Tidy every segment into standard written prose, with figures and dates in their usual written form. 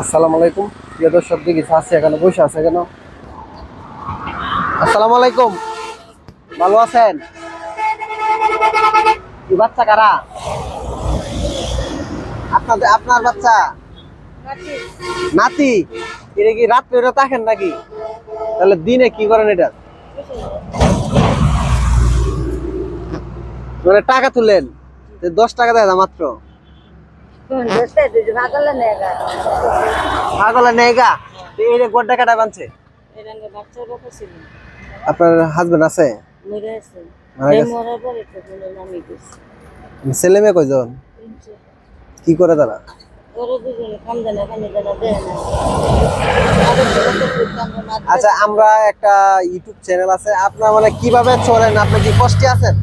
আসসালামু আলাইকুম প্রিয় দর্শক, দেখি আছে এখানে বসে আছে কেন? আসসালামু আলাইকুম, ভালো আছেন? কি বাচ্চা কারা? আপনার বাচ্চা নাতি? এটা কি রাত্রে এটা থাকেন নাকি? তাহলে দিনে কি করেন এটা? মানে টাকা তুলেন 10 টাকা দেয় না মাত্র? পাগলা নেগা এই গোড্ডা কাটা বানছে। আপনার হাজবেন্ড আছে? ছেলে মেয়ে কয়জন? কি করে তারা? আচ্ছা, আমরা একটা ইউটিউব চ্যানেল আছে, আপনার মানে কিভাবে চলেন? আপনি কি কষ্টে আছেন?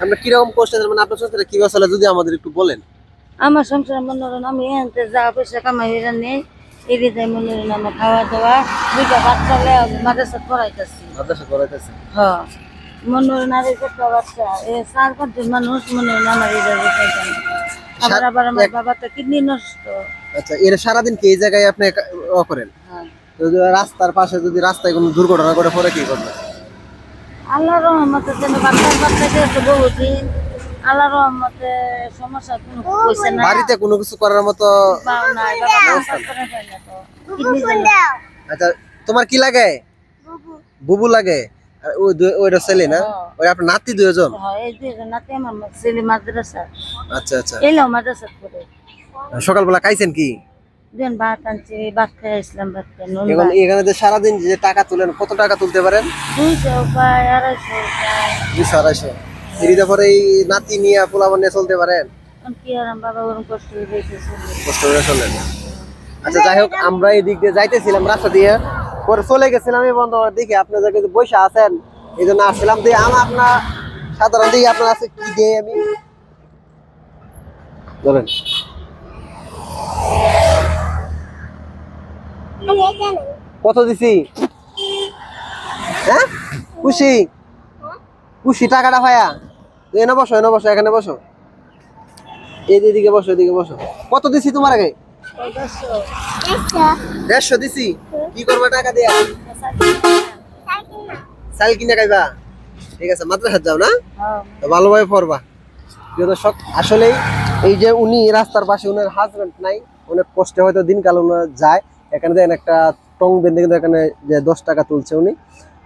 আমরা কিরকম কষ্টে আছেন, মানে আপনার সংসারে কিভাবে চলে যদি আমাদের একটু বলেন। আমার সংসার মনে করেন আমি এনতে যা পয়সা কামাই নেই, এদিকে যাই মনে করেন আমার খাওয়া দাওয়া, দুইটা বাচ্চা মাদ্রাসা পড়াইতেছি। হ্যাঁ, মনে করেন আর একটা বাচ্চা 4-5 জন মানুষ মনে করেন আমার আবার আমার বাবা তো কিডনি নষ্ট। আচ্ছা, এর সারাদিন কি এই জায়গায় আপনি করেন? যদি রাস্তার পাশে যদি রাস্তায় কোনো দুর্ঘটনা করে পরে কি করবেন? আল্লাহর রহমতে যেন বাচ্চা গেছে বহুদিন, আল্লাহর রহমতে সমস্যা কোনো হইছে না। বাড়িতে কোনো কিছু করার মতো নাই, বাবা কিডনি জানি। আচ্ছা, তোমার কি লাগে? বুবু লাগে। আর ওইটা ছেলে না? ওই আপনার নাতি দুইজন? হ্যাঁ, এই দুইজন নাতি আমার ছেলে মাদ্রাসা। আচ্ছা আচ্ছা, এলো মাদ্রাসা পড়ে। সকালবেলা খাইছেন কি? দিন ভাত আনছি, ভাত খেয়ে আসলাম। ভাত এখন এখানে যে সারাদিন যে টাকা তুলেন, কত টাকা তুলতে পারেন? 200 পাই, 250 পাই। 200-250। এর পরে এই নাতি নিয়ে পোলাপান নিয়ে চলতে পারেন? কি আর বাবা ওরকম কষ্ট করে দিতেছে, কষ্ট করে চলেন। আচ্ছা, যাই হোক, আমরা এই দিক দিয়ে যাইতেছিলাম রাস্তা দিয়ে, পরে চলে গেছিলাম এই বন্ধ দেখি আপনি যে বসে আছেন, এই জন্য আসছিলাম। দিয়ে আপনার সাধারণ দিকে আপনার আছে কি দিয়ে আমি ধরেন। কত দিছি? হ্যাঁ, খুশি খুশি টাকাটা ভাইয়া। এনে বসো, এখানে বসো, এদিকে বসো, এদিকে বসো। কত দিছি তোমার আগে? 150 দিছি। কি করবা টাকা দিয়া? চাল কিনে খাইবা? ঠিক আছে, মাদ্রাসা যাও না? ভালোভাবে পড়বা। প্রিয় দর্শক, আসলেই এই যে উনি রাস্তার পাশে, উনার হাজবেন্ড নাই, অনেক কষ্টে হয়তো দিনকাল উনার যায়। এখানে দেখেন একটা টং বেঁধে কিন্তু এখানে যে 10 টাকা তুলছে উনি।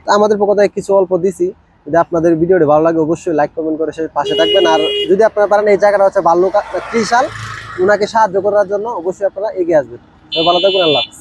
তো আমাদের পক্ষ থেকে কিছু অল্প দিছি। যদি আপনাদের ভিডিওটি ভালো লাগে অবশ্যই লাইক কমেন্ট করে সে পাশে থাকবেন। আর যদি আপনারা পারেন, এই জায়গাটা হচ্ছে বাল্যকা ত্রিশাল, উনাকে সাহায্য করার জন্য অবশ্যই আপনারা এগিয়ে আসবেন। ভালো থাকবেন, আল্লাহ হাফেজ।